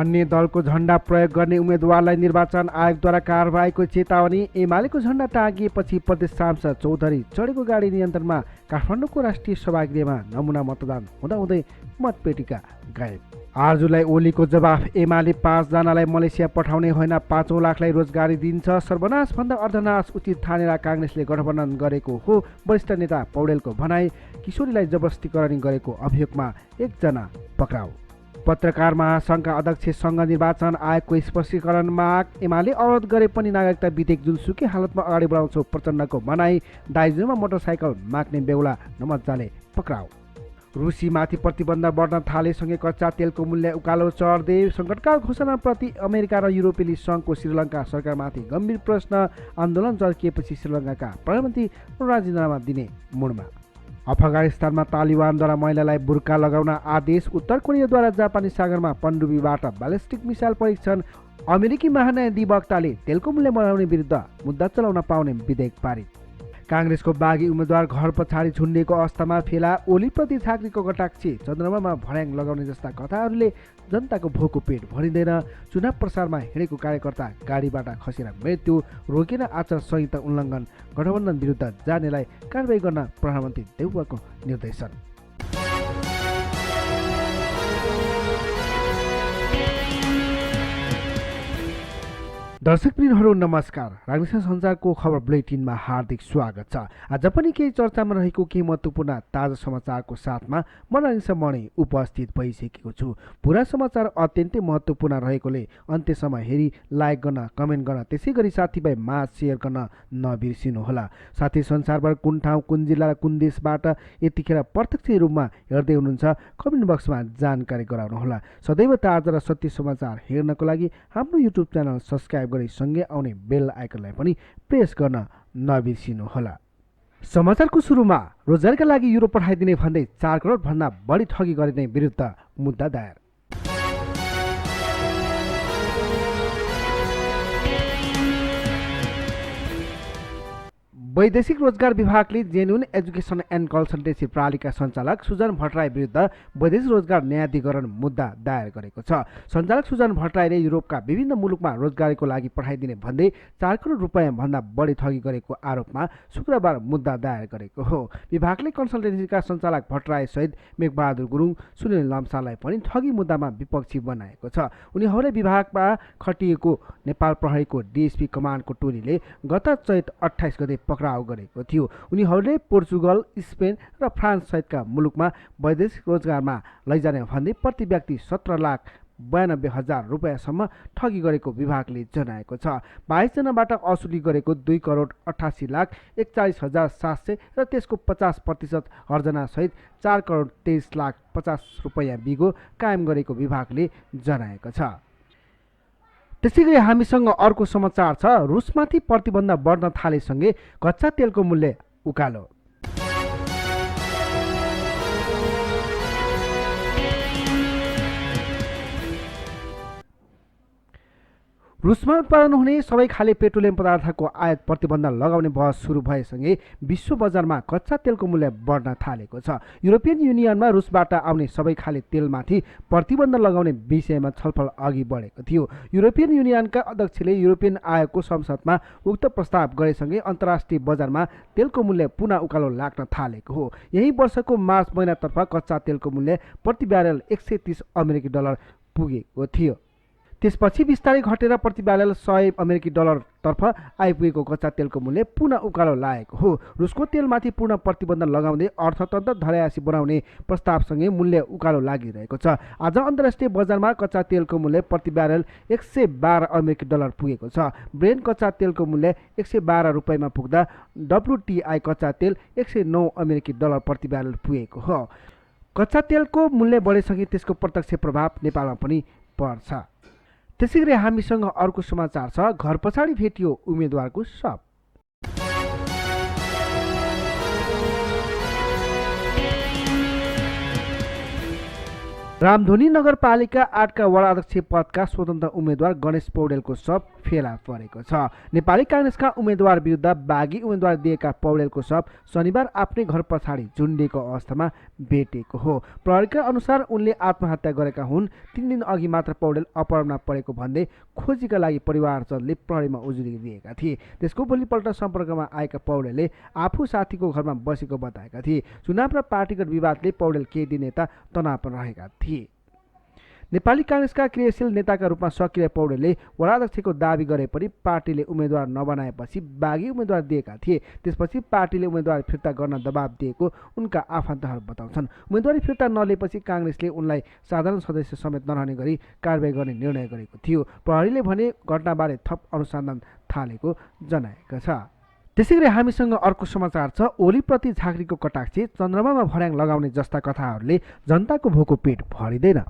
अन्य दलको झण्डा प्रयोग गर्ने उम्मेदवारलाई निर्वाचन आयोगद्वारा कारबाहीको चेतावनी। एमालेको झण्डा टाँगिएपछि प्रदेश सांसद चौधरी चढेको गाडी नियन्त्रणमा। काठमाडौँको राष्ट्रिय सभागृहमा नमुना मतदान हुँदाहुँदै मतपेटिका गायब। आरजुलाई ओलीको जवाफ। एमाले 5 जनालाई मलेसिया पठाउने होइन, 5 लाखलाई रोजगारी दिन्छ। सर्वनाश भन्दा अर्धनाश उचित ठानेर काङ्ग्रेसले गठबन्धन गरेको हो वरिष्ठ नेता पौडेलको भनाई। किशोरीलाई जबरजस्तीकरण गरेको अभियोगमा 1 जना पक्राउ। पत्रकार महासङ्घका अध्यक्षसँग निर्वाचन आयोगको स्पष्टीकरण माग। एमाले अवरोध गरे पनि नागरिकता विधेयक जुनसुकै हालतमा अगाडि बढाउँछौ प्रचण्डको भनाई। दाइजोमा मोटरसाइकल माग्ने बेहुला नमजाले पक्राउ। रुसीमाथि प्रतिबन्ध बढ्न थालेसँगै कच्चा तेलको मूल्य उकालो चढ्दै। सङ्कटकाल घोषणाप्रति अमेरिका र युरोपेली सङ्घको श्रीलङ्का सरकारमाथि गम्भीर प्रश्न। आन्दोलन चर्किएपछि श्रीलङ्काका प्रधानमन्त्री राजीनामा दिने मुडमा। अफगानिस्तानमा तालिबानद्वारा महिलालाई बुर्का लगाउन आदेश। उत्तर कोरियाद्वारा जापानी सागरमा पनडुब्बीबाट ब्यालिस्टिक मिसाइल परीक्षण। अमेरिकी महान्यायाधिवक्ताले तेलको मूल्य बढाउने विरुद्ध मुद्दा चलाउन पाउने विधेयक पारित। काङ्ग्रेसको बागी उम्मेद्वार घर पछाडि झुन्डिएको अवस्थामा फेला। ओलीप्रति झाँक्रीको कटाक्षी। चन्द्रमामा भर्याङ लगाउने जस्ता कथाहरूले जनताको भोको पेट भरिँदैन। चुनाव प्रसारमा हिँडेको कार्यकर्ता गाडीबाट खसेर मृत्यु। रोकेर आचार संहिता उल्लङ्घन। गठबन्धन विरुद्ध जानेलाई कारबाही गर्न प्रधानमन्त्री देउवाको निर्देशन। दर्शकवृन्दहरू नमस्कार। राजनीति सञ्चारको खबर बुलेटिनमा हार्दिक स्वागत छ। आज पनि केही चर्चामा रहेको केही महत्त्वपूर्ण ताजा समाचारको साथमा म राजनीतिमणि उपस्थित भइसकेको छु। पुरा समाचार अत्यन्तै महत्त्वपूर्ण रहेकोले अन्त्यसम्म हेरी लाइक गर्न, कमेन्ट गर्न, त्यसै गरी साथीभाइ माझ सेयर गर्न नबिर्सिनुहोला। साथै संसारभर कुन ठाउँ, कुन जिल्ला, कुन देशबाट यतिखेर प्रत्यक्ष रूपमा हेर्दै हुनुहुन्छ कमेन्ट बक्समा जानकारी गराउनुहोला। सदैव ताजा र सत्य समाचार हेर्नको लागि हाम्रो युट्युब च्यानल सब्स्क्राइब गरी सँगै आउने बेल आइकनलाई पनि प्रेस गर्न नबिर्सिनुहोला। समाचारको सुरुमा रोजगारका लागि युरोप पठाइदिने भन्दै 4 करोड भन्दा बढी ठगी गरिने विरुद्ध मुद्दा दायर। वैदेशिक रोजगार विभागले जेन्युन एजुकेसन एन्ड कन्सल्टेन्सी प्रणालीका सञ्चालक सुजन भट्टराई विरुद्ध वैदेशिक रोजगार न्यायाधिकरण मुद्दा दायर गरेको छ। सञ्चालक सुजन भट्टराईले युरोपका विभिन्न मुलुकमा रोजगारीको लागि पठाइदिने भन्दै 4 करोड रुपियाँ भन्दा बढी ठगी गरेको आरोपमा शुक्रबार मुद्दा दायर गरेको हो। विभागले कन्सल्टेन्सीका सञ्चालक भट्टराई सहित मेघबहादुर गुरुङ, सुनिल लम्सालाई पनि ठगी मुद्दामा विपक्षी बनाएको छ। उनीहरूले विभागमा खटिएको नेपाल प्रहरीको डिएसपी कमान्डको टोलीले गत चैत 28 गते पक्राउ गरेको थियो। उनीहरूले पोर्चुगल, स्पेन र फ्रान्स सहितका मुलुकमा वैदेशिक रोजगारमा लैजाने भन्दै प्रति व्यक्ति 17,92,000 रुपियाँसम्म ठगी गरेको विभागले जनाएको छ। 22 जनाबाट असुली गरेको 2,88,41,700 र त्यसको 50% अर्जना सहित 4,23,50,000 रुपियाँ बिगो कायम गरेको विभागले जनाएको छ। त्यसै गरी हामीसँग अर्को समाचार छ। रुसमाथि प्रतिबन्ध बढ्न थालेसँगै कच्चा तेलको मूल्य उकालो। रुसमा उत्पादन हुने सबै खाले पेट्रोलियम पदार्थको आयात प्रतिबन्ध लगाउने बहस सुरु भएसँगै विश्व बजारमा कच्चा तेलको मूल्य बढ्न थालेको छ। युरोपियन युनियनमा रुसबाट आउने सबै खाले तेलमाथि प्रतिबन्ध लगाउने विषयमा छलफल अघि बढेको थियो। युरोपियन युनियनका अध्यक्षले युरोपियन आयोगको संसदमा उक्त प्रस्ताव गरेसँगै अन्तर्राष्ट्रिय बजारमा तेलको मूल्य पुनः उकालो लाग्न थालेको हो। यही वर्षको मार्च महिनातर्फ कच्चा तेलको मूल्य प्रति ब्यारेल $130 पुगेको थियो। त्यसपछि बिस्तारै घटेर प्रति ब्यारेल $100 तर्फ आइपुगेको कच्चा तेलको मूल्य पुनः उकालो लागेको हो। रुसको तेलमाथि पूर्ण प्रतिबन्ध लगाउँदै अर्थतन्त्र धरायासी बनाउने प्रस्तावसँगै मूल्य उकालो लागिरहेको छ। आज अन्तर्राष्ट्रिय बजारमा कच्चा तेलको मूल्य प्रति ब्यारेल $112 पुगेको छ। ब्रेन्ट कच्चा तेलको मूल्य $112 रुपियाँमा पुग्दा WTI कच्चा तेल $109 प्रति ब्यारेल पुगेको हो। कच्चा तेलको मूल्य बढेसँगै त्यसको प्रत्यक्ष प्रभाव नेपालमा पनि पर्छ। त्यसै गरी हामीसँग अर्को समाचार छ। घर पछाडि भेटियो उम्मेदवारको शव। रामधुनी नगरपालिका 8 का वडा अध्यक्ष पदका स्वतन्त्र उम्मेद्वार गणेश पौडेलको शव फेला परेको छ। नेपाली कांग्रेसका उम्मेद्वार विरुद्ध बागी उम्मेद्वार दिएका पौडेलको शव शनिबार आफ्नै घर पछाडि झुन्डिएको अवस्थामा भेटेको हो। प्रहरीका अनुसार उनले आत्महत्या गरेका हुन्। 3 दिन अघि मात्र पौडेल अपहरणमा परेको भन्दै खोजीका लागि परिवारजनले प्रहरीमा उजुरी दिएका थिए। त्यसको भोलिपल्ट सम्पर्कमा आएका पौडेलले आफू साथीको घरमा बसेको बताएका थिए। चुनाव र पार्टीगत विवादले पौडेल केही दिन यता तनावमा रहेका थिए। नेपाली कांग्रेसका क्रियाशील नेताका रूपमा सक्रिय पौडेलले वडा अध्यक्षको दावी गरे पनि पार्टीले उम्मेद्वार नबनाएपछि बागी उम्मेद्वार दिएका थिए। त्यसपछि पार्टीले उम्मेद्वार फिर्ता गर्न दबाब दिएको उनका आफन्तहरू बताउँछन्। उम्मेद्वारी फिर्ता नलिएपछि कांग्रेसले उनलाई साधारण सदस्य समेत नरहने गरी कारबाही गर्ने निर्णय गरेको थियो। प्रहरीले भने घटनाबारे थप अनुसन्धान थालेको जनाएको छ। त्यसैगरी हामीसँग अर्को समाचार छ। ओलीप्रति झाँक्रीको कटाक्षी, चन्द्रमामा भर्याङ लगाउने जस्ता कथाहरूले जनताको भोको पेट भरिँदैन।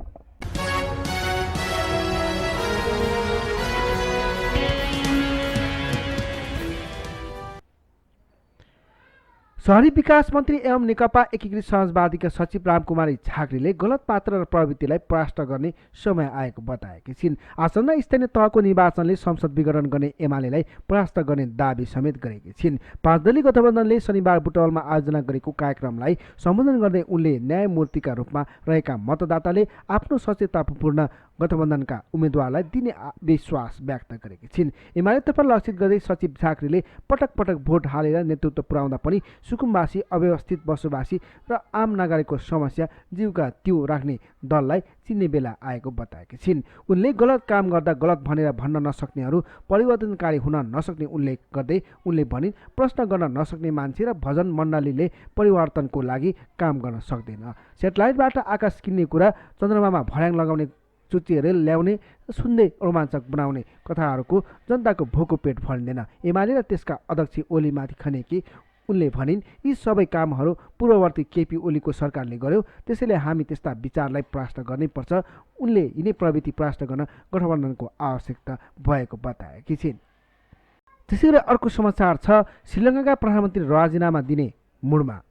शहरी विकास मन्त्री एवं नेकपा एकीकृत समाजवादीका सचिव रामकुमारी झाँक्रीले गलत पात्र र प्रवृत्तिलाई परास्त गर्ने समय आएको बताएकी छिन्। आसन्न स्थानीय तहको निर्वाचनले संसद विघटन गर्ने एमालेलाई परास्त गर्ने दावी समेत गरेकी छिन्। 5 दलीय गठबन्धनले शनिबार बुटवलमा आयोजना गरेको कार्यक्रमलाई सम्बोधन गर्दै उनले न्यायमूर्तिका रूपमा रहेका मतदाताले आफ्नो सचेततापूर्ण गठबन्धनका उम्मेद्वारलाई दिने विश्वास व्यक्त गरेकी छिन्। एमालेतर्फ लक्षित गर्दै सचिव झाँक्रीले पटक पटक भोट हालेर नेतृत्व पुर्याउँदा पनि सुकुम्बासी, अव्यवस्थित बसोबासी र आम नागरिकको समस्या जीवका त्यो राख्ने दललाई चिन्ने बेला आएको बताएकी छिन्। उनले गलत काम गर्दा गलत भनेर भन्न नसक्नेहरू परिवर्तनकारी हुन नसक्ने उल्लेख गर्दै उनले भनिन्, प्रश्न गर्न नसक्ने मान्छे र भजन मण्डलीले परिवर्तनको लागि काम गर्न सक्दैन। सेटेलाइटबाट आकाश किन्ने कुरा, चन्द्रमामा भर्याङ लगाउने चुच्ची रेल ल्याउने, सुन्दै रोमाञ्चक बनाउने कथाहरूको जनताको भोको पेट भरिँदैन। एमाले र त्यसका अध्यक्ष ओलीमाथि खनेकी उनले भनिन्, यी सबै कामहरू पूर्ववर्ती केपी ओलीको सरकारले गर्यो, त्यसैले हामी त्यस्ता विचारलाई परास्त गर्नैपर्छ। उनले यिनै प्रवृत्ति परास्त गर्न गठबन्धनको आवश्यकता भएको बताएकी छिन्। त्यसैगरी अर्को समाचार छ। श्रीलङ्काका प्रधानमन्त्री राजीनामा दिने मुडमा।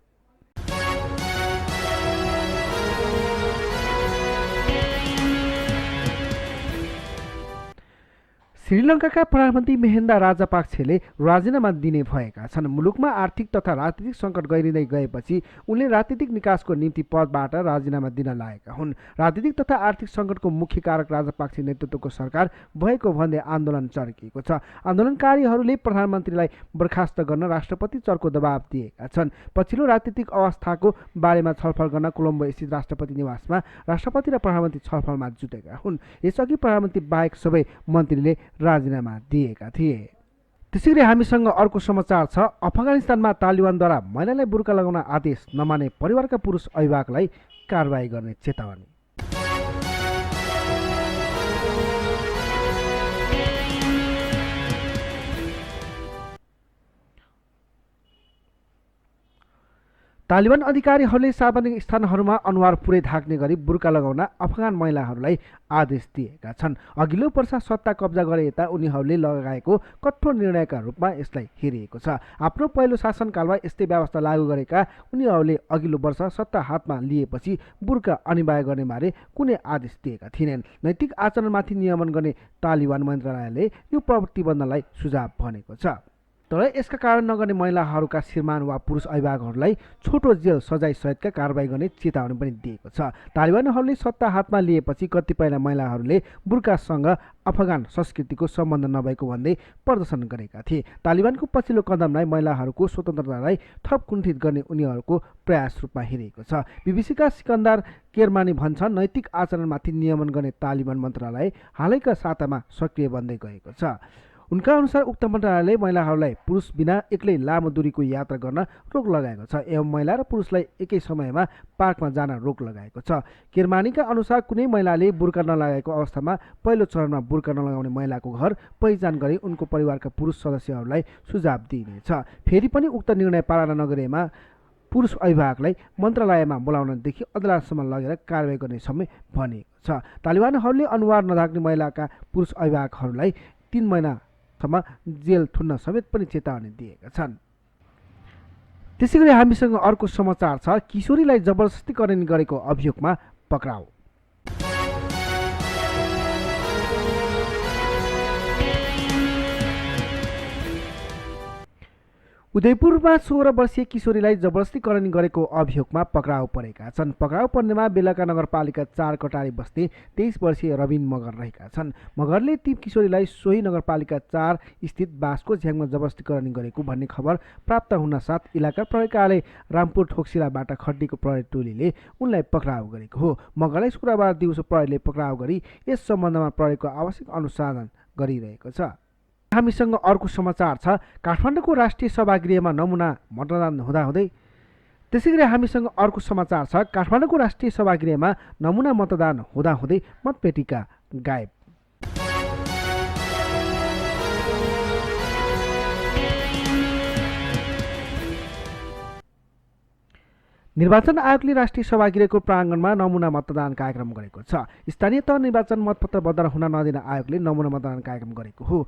श्रीलङ्काका प्रधानमन्त्री महेन्द्र राजापाक्सेले राजीनामा दिने भएका छन्। मुलुकमा आर्थिक तथा राजनीतिक सङ्कट गहिरिँदै गएपछि उनले राजनीतिक निकासको निम्ति पदबाट राजीनामा दिन लागेका हुन्। राजनीतिक तथा आर्थिक सङ्कटको मुख्य कारक राजापाक्से नेतृत्वको सरकार भएको भन्दै आन्दोलन चर्किएको छ। आन्दोलनकारीहरूले प्रधानमन्त्रीलाई बर्खास्त गर्न राष्ट्रपति चर्को दबाब दिएका छन्। पछिल्लो राजनीतिक अवस्थाको बारेमा छलफल गर्न कोलम्बो स्थित राष्ट्रपति निवासमा राष्ट्रपति र प्रधानमन्त्री छलफलमा जुटेका हुन्। यसअघि प्रधानमन्त्री बाहेक सबै मन्त्रीले राजीनामा दिएका थिए। त्यसैगरी हामीसँग अर्को समाचार छ। अफगानिस्तानमा तालिबानद्वारा महिलालाई बुर्का लगाउन आदेश नमाने परिवारका पुरुष अभिभावकलाई कारबाही गर्ने चेतावनी। तालिबान अधिकारीहरूले सार्वजनिक स्थानहरूमा अनुहार पुरै ढाक्ने गरी बुर्का लगाउन अफगान महिलाहरूलाई आदेश दिएका छन्। अघिल्लो वर्ष सत्ता कब्जा गरे यता उनीहरूले लगाएको कठोर निर्णयका रूपमा यसलाई हेरिएको छ। आफ्नो पहिलो शासनकालमा यस्तै व्यवस्था लागू गरेका उनीहरूले अघिल्लो वर्ष सत्ता हातमा लिएपछि बुर्का अनिवार्य गर्ने बारे कुनै आदेश दिएका थिएनन्। नैतिक आचरणमाथि नियमन गर्ने तालिबान मन्त्रालयले यो प्रतिबन्धलाई सुझाव भनेको छ। तर यसका कारण नगर्ने महिलाहरूका श्रीमान वा पुरुष अभिभावकहरूलाई छोटो जेल सजाय सहितका कारबाही गर्ने चेतावनी पनि दिएको छ। तालिबानहरूले सत्ता हातमा लिएपछि कतिपय महिलाहरूले बुर्कासँग अफगान संस्कृतिको सम्बन्ध नभएको भन्दै प्रदर्शन गरेका थिए। तालिबानको पछिल्लो कदमलाई महिलाहरूको स्वतन्त्रतालाई थप कुण्ठित गर्ने उनीहरूको प्रयास रूपमा हेरिएको छ। बीबीसीका सिकन्दर केरमानी भन्छन्, नैतिक आचरणमाथि नियमन गर्ने तालिबान मन्त्रालय हालैका सातामा सक्रिय बन्दै गएको छ। उनका अनुसार उक्त मन्त्रालयले महिलाहरूलाई पुरुष बिना एक्लै लामो दूरीको यात्रा गर्न रोक लगाएको छ एवं महिला र पुरुषलाई एकै समयमा पार्कमा जान रोक लगाएको छ। केरमानीका अनुसार कुनै महिलाले बुर्का नलगाएको अवस्थामा पहिलो चरणमा बुर्का नलगाउने महिलाको घर पहिचान गरी उनको परिवारका पुरुष सदस्यहरूलाई सुझाव दिइनेछ। फेरि पनि उक्त निर्णय पालना नगरेमा पुरुष अभिभावकलाई मन्त्रालयमा बोलाउनदेखि अदालतसम्म लगेर कारबाही गर्ने समय भनेको छ। तालिबानहरूले अनुहार नढाक्ने महिलाका पुरुष अभिभावकहरूलाई 3 महिना जेल थुन्न समेत पनि चेतावनी दिएका छन्। त्यसैगरी हामीसँग अर्को समाचार छ। किशोरीलाई जबरजस्ती गर्ने गरेको अभियोगमा पक्राउ। उदयपुरमा 16 वर्षीय किशोरीलाई जबरजस्ती गरेको अभियोगमा पक्राउ परेका छन्। पक्राउ पर्नेमा बेलका नगरपालिका 4 कटारी बस्ने 23 वर्षीय रबिन मगर रहेका छन्। मगरले ती किशोरीलाई सोही नगरपालिका 4 स्थित बाँसको झ्याङमा जबरजस्ती गरेको भन्ने खबर प्राप्त हुन साथ इलाका प्रहरीले रामपुर ठोकसिलाबाट खड्डीको प्रहरी टोलीले उनलाई पक्राउ गरेको हो। मगरलाई शुक्रबार दिउँसो प्रहरीले पक्राउ गरी यस सम्बन्धमा प्रहरीको आवश्यक अनुसन्धान गरिरहेको छ। हामीसँग अर्को समाचार छ। काठमाडौँको राष्ट्रिय सभागृहमा नमुना मतदान हुँदाहुँदै त्यसैगरी हामीसँग अर्को समाचार छ। काठमाडौँको राष्ट्रिय सभागृहमा नमुना मतदान हुँदाहुँदै मतपेटिका गायब। निर्वाचन आयोगले राष्ट्रिय सभागृहको प्राङ्गणमा नमुना मतदान कार्यक्रम गरेको छ। स्थानीय तह निर्वाचन मतपत्र बदर हुन नदिन आयोगले नमुना मतदान कार्यक्रम गरेको हो।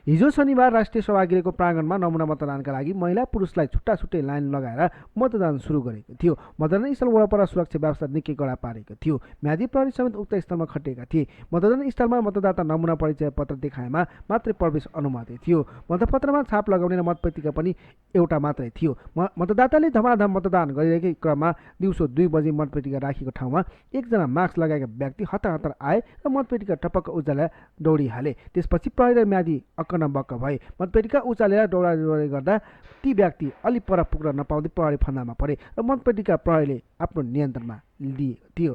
हिजो शनिबार राष्ट्रिय सभागृहको प्राङ्गणमा नमुना मतदानका लागि महिला पुरुषलाई छुट्टा छुट्टै लाइन लगाएर मतदान सुरु गरेको थियो। मतदान स्थल वरपर सुरक्षा व्यवस्था निकै कडा पारेको थियो। म्यादी प्रहरी समेत उक्त स्थलमा खटिएका थिए। मतदान स्थलमा मतदाता नमुना परिचय पत्र देखाएमा मात्रै प्रवेश अनुमति थियो। मतपत्रमा छाप लगाउने र मतपेटिका पनि एउटा मात्रै थियो। मतदाताले धमाधम मतदान गरिरहेकै क्रममा दिउँसो 2 बजे मतपेटिका राखेको ठाउँमा एकजना मास्क लगाएका व्यक्ति हतार आए र मतपेटिका टपक्क उचालेर दौडिहाले। त्यसपछि प्रहरी र म्यादी अक्क भए। मतपेटिका उचालेर दौडादौडी गर्दा ती व्यक्ति अलि पर पुग्न नपाउँदै प्रहरी फन्दामा परे र मतपेटिका प्रहरीले आफ्नो नियन्त्रणमा लिएको थियो।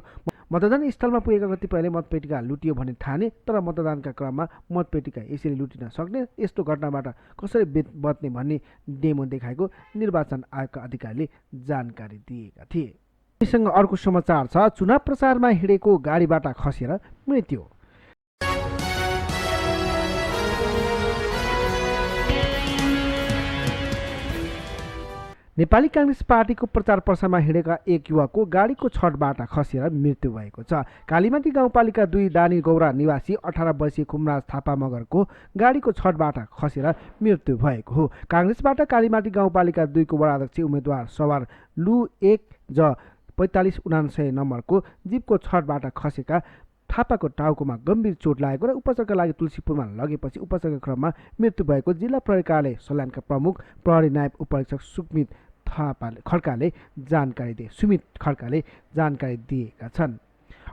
मतदान स्थलमा पुगेका कतिपयले मतपेटिका लुटियो भन्ने ठाने, तर मतदानका क्रममा मतपेटिका यसरी लुटिन सक्ने, यस्तो घटनाबाट कसरी बच्ने भन्ने डेमो देखाएको निर्वाचन आयोगका अधिकारीले जानकारी दिएका थिए। हामीसँग अर्को समाचार छ। चुनाव प्रचारमा हिँडेको गाडीबाट खसेर मृत्यु। नेपाली काङ्ग्रेस पार्टीको प्रचार प्रसारमा हिँडेका एक युवकको गाडीको छतबाट खसेर मृत्यु भएको छ। कालीमाटी गाउँपालिका 2 दानी गौरा निवासी 18 वर्षीय खुमराज थापा मगरको गाडीको छतबाट खसेर मृत्यु भएको हो। काङ्ग्रेसबाट कालीमाटी गाउँपालिका 2 को वडा अध्यक्ष उम्मेद्वार सवार लु 1 ज 4579 नम्बरको जीपको छतबाट खसेका थापाको टाउकोमा गम्भीर चोट लागेको र उपचारका लागि तुलसीपुरमा लगेपछि उपचारका क्रममा मृत्यु भएको जिल्ला प्रहरी कार्यालय सल्यानका प्रमुख प्रहरी नायब उपरीक्षक सुमित खड्काले जानकारी दिएका छन्।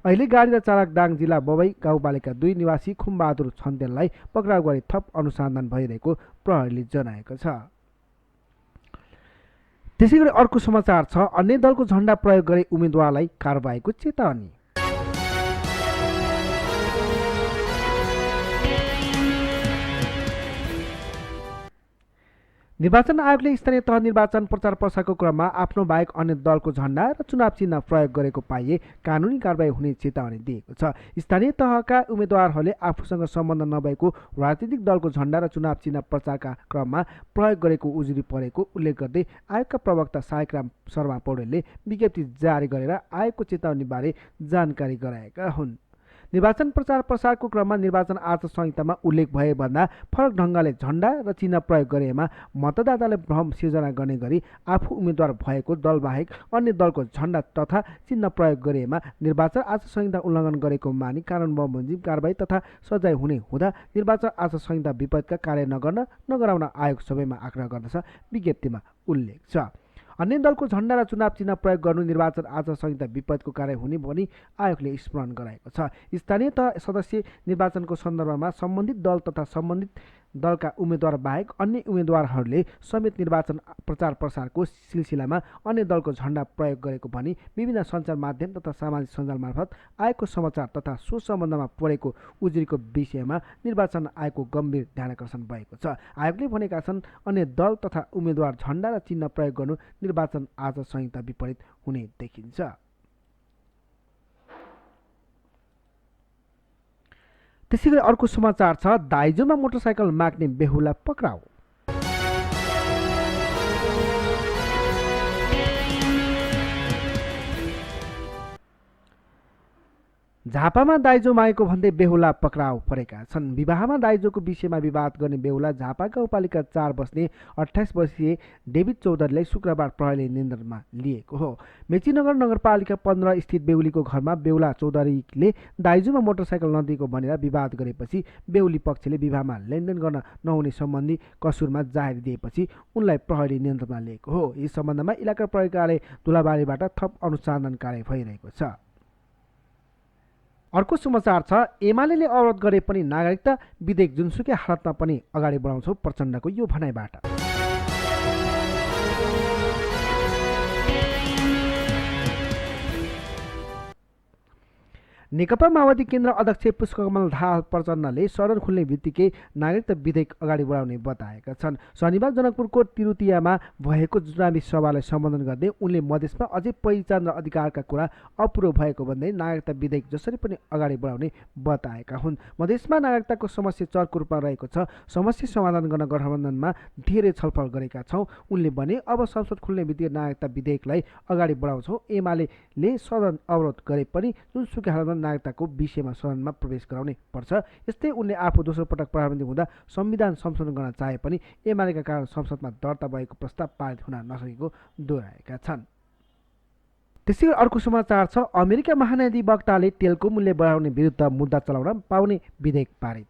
अहिले गाडी र चालक दाङ जिल्ला बबई गाउँपालिका 2 निवासी खुमबहादुर छन्तेललाई पक्राउ गरी थप अनुसन्धान भइरहेको प्रहरीले जनाएको छ। त्यसैगरी अर्को समाचार छ। अन्य दलको झण्डा प्रयोग गरी उम्मेदवारलाई कारबाहीको चेतावनी। निर्वाचन आयोगले स्थानीय तह निर्वाचन प्रचार प्रसारको क्रममा आफ्नो बाहेक अन्य दलको झण्डा र चुनाव चिन्ह प्रयोग गरेको पाइए कानुनी कारबाही हुने चेतावनी दिएको छ। स्थानीय तहका उम्मेदवारहरूले आफूसँग सम्बन्ध नभएको राजनीतिक दलको झण्डा र चुनाव चिन्ह प्रचारका क्रममा प्रयोग गरेको उजुरी परेको उल्लेख गर्दै आयोगका प्रवक्ता सायकराम शर्मा पौडेलले विज्ञप्ति जारी गरेर आयोगको चेतावनीबारे जानकारी गराएका हुन्। निर्वाचन प्रचार प्रसारको क्रममा निर्वाचन आचार संहितामा उल्लेख भएभन्दा फरक ढङ्गले झण्डा र चिन्ह प्रयोग गरेमा मतदाताले भ्रम सिर्जना गर्ने गरी आफू उम्मेद्वार भएको दलबाहेक अन्य दलको झण्डा तथा चिन्ह प्रयोग गरेमा निर्वाचन आचार संहिता उल्लङ्घन गरेको मानी कानुन बमोजिम कारबाही तथा सजाय हुने हुँदा निर्वाचन आचार संहिता विपरीतका कार्य नगराउन आयोग सबैमा आग्रह गर्दछ विज्ञप्तिमा उल्लेख छ। अन्य दलको झण्डा र चुनाव चिन्ह प्रयोग गर्नु निर्वाचन आचार संहिता विपरीतको कार्य हुने भनी आयोगले स्मरण गराएको छ। स्थानीय तह सदस्य निर्वाचनको सन्दर्भमा सम्बन्धित दल तथा सम्बन्धित दलका उम्मेद्वार बाहेक अन्य उम्मेद्वारहरूले समेत निर्वाचन प्रचार प्रसारको सिलसिलामा अन्य दलको झण्डा प्रयोग गरेको भनी विभिन्न सञ्चार माध्यम तथा सामाजिक सञ्जाल मार्फत आयोगको समाचार तथा सो सम्बन्धमा परेको उजुरीको विषयमा निर्वाचन आयोगको गम्भीर ध्यानाकर्षण भएको छ। आयोगले भनेका छन् अन्य दल तथा उम्मेद्वार झण्डा र चिन्ह प्रयोग गर्नु निर्वाचन आचार संहिता विपरीत हुने देखिन्छ। त्यसैगरी अर्को समाचार छ। दाइजोमा मोटरसाइकल माग्ने बेहुला पक्राउ। झापामा दाइजो मागेको भन्दै बेहुला पक्राउ परेका छन्। विवाहमा दाइजोको विषयमा विवाद गर्ने बेहुला झापा गाउँपालिका 4 बस्ने 28 वर्षीय डेभिड चौधरीलाई शुक्रबार प्रहरीले नियन्त्रणमा लिएको हो। मेचीनगर नगरपालिका 15 स्थित बेहुलीको घरमा बेहुला चौधरीले दाइजोमा मोटरसाइकल नदिएको भनेर विवाद गरेपछि बेहुली पक्षले विवाहमा लेनदेन गर्न नहुने सम्बन्धी कसुरमा जाहेर दिएपछि उनलाई प्रहरीले नियन्त्रणमा लिएको हो। यस सम्बन्धमा इलाका प्रहरी कार्यालय दुलाबारीबाट थप अनुसन्धान कार्य भइरहेको छ। अर्को समाचार छ, एमाले अवरोध गरे पनि नागरिकता विधेयक जुनसुकै हालतमा पनि अगाडि बढाउँछौ, प्रचण्डको यो भनाइबाट। नेकपा माओवादी केन्द्र अध्यक्ष पुष्पकमल दाहाल प्रचण्डले सदन खुल्ने बित्तिकै नागरिकता विधेयक अगाडि बढाउने बताएका छन्। शनिबार जनकपुरको तिरुतियामा भएको चुनावी सभालाई सम्बोधन गर्दै उनले मधेसमा अझै पहिचान र अधिकारका कुरा अपुरो भएको भन्दै नागरिकता विधेयक जसरी पनि अगाडि बढाउने बताएका हुन्। मधेसमा नागरिकताको समस्या चर्को रूपमा रहेको छ, समस्या समाधान गर्न गठबन्धनमा धेरै छलफल गरेका छौँ। उनले भने अब संसद खुल्ने बित्तिकै नागरिकता विधेयकलाई अगाडि बढाउँछौँ। एमाले सदन अवरोध गरे पनि जुनसुकै हालतमा नागरिकताको विषयमा सदनमा प्रवेश गराउने पर्छ। यस्तै उनले आफू दोस्रो पटक प्रधानमन्त्री हुँदा संविधान संशोधन गर्न चाहे पनि एमालेका कारण संसदमा दर्ता भएको प्रस्ताव पारित हुन नसकेको दोहोऱ्याएका छन्। त्यसै अर्को समाचार छ, अमेरिका महाधिवक्ताले तेलको मूल्य बढाउने विरुद्ध मुद्दा चलाउन पाउने विधेयक पारित।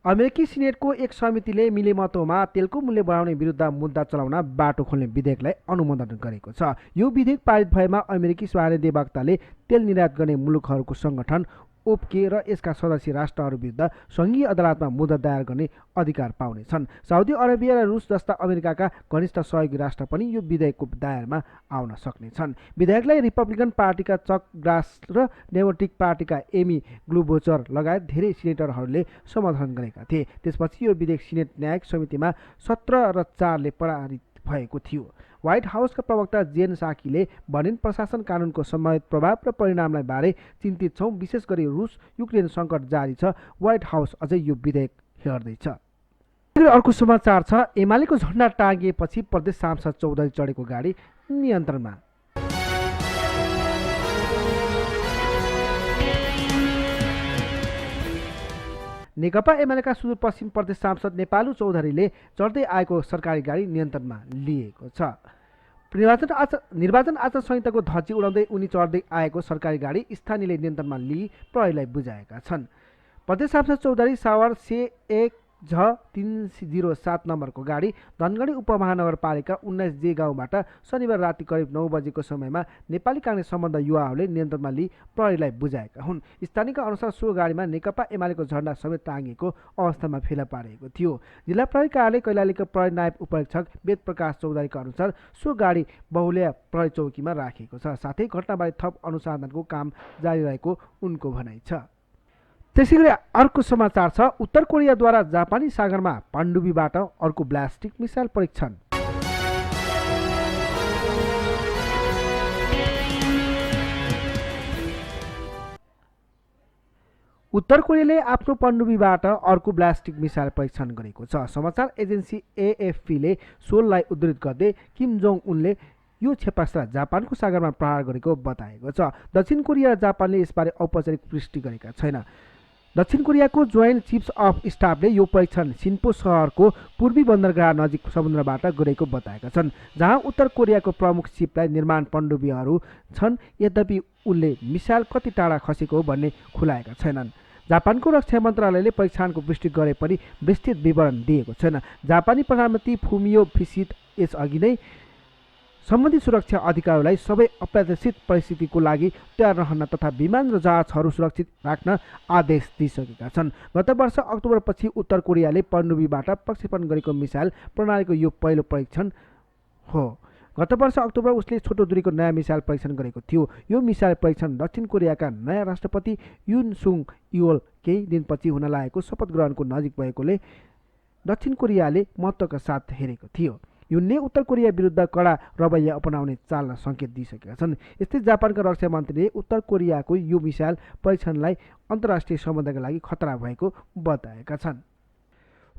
अमेरिकी सिनेटको एक समितिले मिलेमतोमा तेलको मूल्य बढाउने विरुद्ध मुद्दा चलाउन बाटो खोल्ने विधेयकलाई अनुमोदन गरेको छ। यो विधेयक पारित भएमा अमेरिकी महाधिवक्ताले तेल निर्यात गर्ने मुलुकहरूको सङ्गठन ओप्के र यसका सदस्य राष्ट्रहरू विरुद्ध सङ्घीय अदालतमा मुद्दा दायर गर्ने अधिकार पाउनेछन्। साउदी अरेबिया र रुस जस्ता अमेरिकाका घनिष्ठ सहयोगी राष्ट्र पनि यो विधेयकको दायरामा आउन सक्नेछन्। विधेयकलाई रिपब्लिकन पार्टीका चक ग्रास र डेमोक्रेटिक पार्टीका एमी ग्लुबोचर लगायत धेरै सिनेटरहरूले समर्थन गरेका थिए। त्यसपछि यो विधेयक सिनेट न्यायिक समितिमा 17-4 पारित भएको थियो। व्हाइट हाउसका प्रवक्ता जेन साकीले बनिन प्रशासन कानुनको सम्भावित प्रभाव र परिणामलाई बारे चिन्तित छौँ, विशेष गरी रुस युक्रेन सङ्कट जारी छ, व्हाइट हाउस अझै यो विधेयक हेर्दैछ। अर्को समाचार छ, एमालेको झण्डा टाँगिएपछि प्रदेश सांसद चौधरी चढेको गाडी नियन्त्रणमा। नेकपा एमालेका सुदूरपश्चिम प्रदेश सांसद नेपालु चौधरीले चढ्दै आएको सरकारी गाडी नियन्त्रणमा लिएको छ। निर्वाचन आचार संहिताको धज्जी उडाउँदै उनी चढ्दै आएको सरकारी गाडी स्थानीयले नियन्त्रणमा लिई प्रहरीलाई बुझाएका छन्। प्रदेश सांसद चौधरी सावर C1J307 नम्बरको गाडी धनगढी उपमहानगरपालिका 19J गाउँबाट शनिबार राति करिब 9 बजेको समयमा नेपाली काङ्ग्रेस सम्बन्ध युवाहरूले नियन्त्रणमा लिई प्रहरीलाई बुझाएका हुन्। स्थानीयका अनुसार सो गाडीमा नेकपा एमालेको झण्डा समेत टाँगिएको अवस्थामा फेला पारेको थियो। जिल्ला प्रहरी कार्यालय कैलालीका प्रहरी नायब उपरीक्षक वेद प्रकाश चौधरीका अनुसार सो गाडी बहुलिया प्रहरी चौकीमा राखिएको छ। साथै घटनाबारे थप अनुसन्धानको काम जारी रहेको उनको भनाइ छ। त्यसैगरी अर्को समाचार छ, उत्तर कोरियाद्वारा जापानी सागरमा पनडुब्बीबाट अर्को ब्लास्टिक मिसाइल परीक्षण। उत्तर कोरियाले आफ्नो पनडुब्बीबाट अर्को ब्लास्टिक मिसाइल परीक्षण गरेको छ। समाचार एजेन्सी AFPले सोललाई उद्धृत गर्दै किम जोङ उनले यो क्षेपणास्त्र जापानको सागरमा प्रहार गरेको बताएको छ। दक्षिण कोरिया र जापानले यसबारे औपचारिक पुष्टि गरेका छैन। दक्षिण कोरियाको जोइन्ट चिफ्स अफ स्टाफले यो परीक्षण सिन्पो सहरको पूर्वी बन्दरगाह नजिक समुद्रबाट गरेको बताएका छन्, जहाँ उत्तर कोरियाको प्रमुख सिपलाई निर्माण पनडुब्बीहरू छन्। यद्यपि उनले मिसाइल कति टाढा खसेको हो भन्ने खुलाएका छैनन्। जापानको रक्षा मन्त्रालयले परीक्षणको पुष्टि गरे पनि विस्तृत विवरण दिएको छैन। जापानी प्रधानमन्त्री फुमियो किसिदा यसअघि नै सम्बन्धित सुरक्षा अधिकारीलाई सबै अप्रत्याशित परिस्थितिको लागि तयार रहन तथा विमान र जहाजहरू सुरक्षित राख्न आदेश दिइसकेका छन्। गत वर्ष अक्टोबरपछि उत्तर कोरियाले पनडुब्बीबाट प्रक्षेपण गरेको मिसाइल प्रणालीको यो पहिलो परीक्षण हो। गत वर्ष अक्टोबर उसले छोटो दूरीको नयाँ मिसाइल परीक्षण गरेको थियो। यो मिसाइल परीक्षण दक्षिण कोरियाका नयाँ राष्ट्रपति युन सुङ युल केही दिनपछि हुन लागेको शपथ ग्रहणको नजिक भएकोले दक्षिण कोरियाले महत्त्वका साथ हेरेको थियो। युनले उत्तर कोरिया विरुद्ध कडा रवैया अपनाउने चाल्न सङ्केत दिइसकेका छन्। यस्तै जापानका रक्षा मन्त्रीले उत्तर कोरियाको यो मिसाइल परीक्षणलाई अन्तर्राष्ट्रिय सम्बन्धका लागि खतरा भएको बताएका छन्।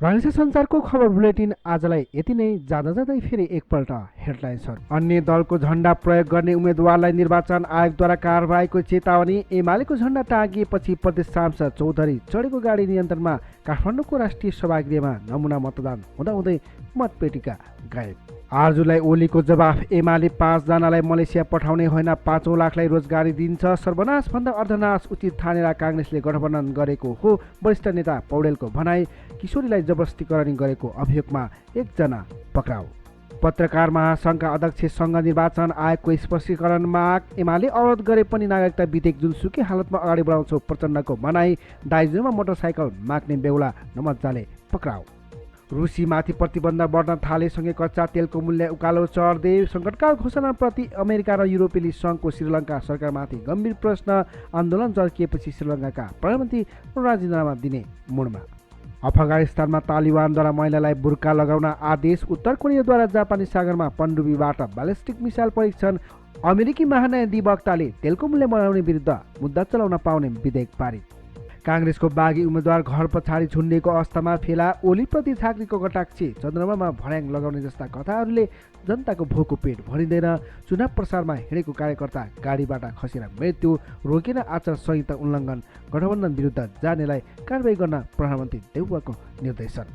रहेछ सञ्चारको खबर बुलेटिन आजलाई यति नै। जाँदा जाँदै फेरि एकपल्ट हेडलाइन्सहरू। अन्य दलको झण्डा प्रयोग गर्ने उम्मेदवारलाई निर्वाचन आयोगद्वारा कारबाहीको चेतावनी। एमालेको झण्डा टाँगिएपछि प्रदेश सांसद चौधरी चढेको गाडी नियन्त्रणमा। काठमाडौँको राष्ट्रिय सभागृहमा नमुना मतदान हुँदाहुँदै मतपेटिका गायब। आरजुलाई ओलीको जवाफ। एमाले 5 जनालाई मलेसिया पठाउने होइन, 5 लाखलाई रोजगारी दिन्छ। सर्वनाश भन्दा अर्धनाश उचित ठानेर काङ्ग्रेसले गठबन्धन गरेको हो। वरिष्ठ नेता पौडेलको भनाई। किशोरीलाई जबरजस्तीकरण गरेको अभियोगमा 1 जना पक्राउ। पत्रकार महासङ्घका अध्यक्षसँग निर्वाचन आयोगको स्पष्टीकरण माग। एमाले अवरोध गरे पनि नागरिकता विधेयक जुनसुकै हालतमा अगाडि बढाउँछौ, प्रचण्डको भनाई। दाइजोमा मोटरसाइकल माग्ने बेहुला नमजाले पक्राउ। रुसीमाथि प्रतिबन्ध बढ्न थालेसँगै कच्चा तेलको मूल्य उकालो चढ्दै। सङ्कटकाल घोषणाप्रति अमेरिका र युरोपेली सङ्घको श्रीलङ्का सरकारमाथि गम्भीर प्रश्न। आन्दोलन जर्किएपछि श्रीलङ्काका प्रधानमन्त्री राजीनामा दिने मुडमा। अफगानिस्तानमा तालिबानद्वारा महिलालाई बुर्का लगाउन आदेश। उत्तर कोरियाद्वारा जापानी सागरमा पनडुब्बीबाट ब्यालिस्टिक मिसाइल परीक्षण। अमेरिकी महान्यायाधिवक्ताले तेलको मूल्य बढाउने विरुद्ध मुद्दा चलाउन पाउने विधेयक पारित। काङ्ग्रेसको बागी उम्मेद्वार घर पछाडि झुन्डेको अवस्थामा फेला। ओलीप्रति ठाकरेको कटाक्षी। चन्द्रमामा भर्याङ लगाउने जस्ता कथाहरूले जनताको भोको पेट भरिँदैन। चुनाव प्रचारमा हिँडेको कार्यकर्ता गाडीबाट खसेर मृत्यु। रोकेर आचार संहिता उल्लङ्घन। गठबन्धन विरुद्ध जानेलाई कारबाही गर्न प्रधानमन्त्री देउवाको निर्देशन।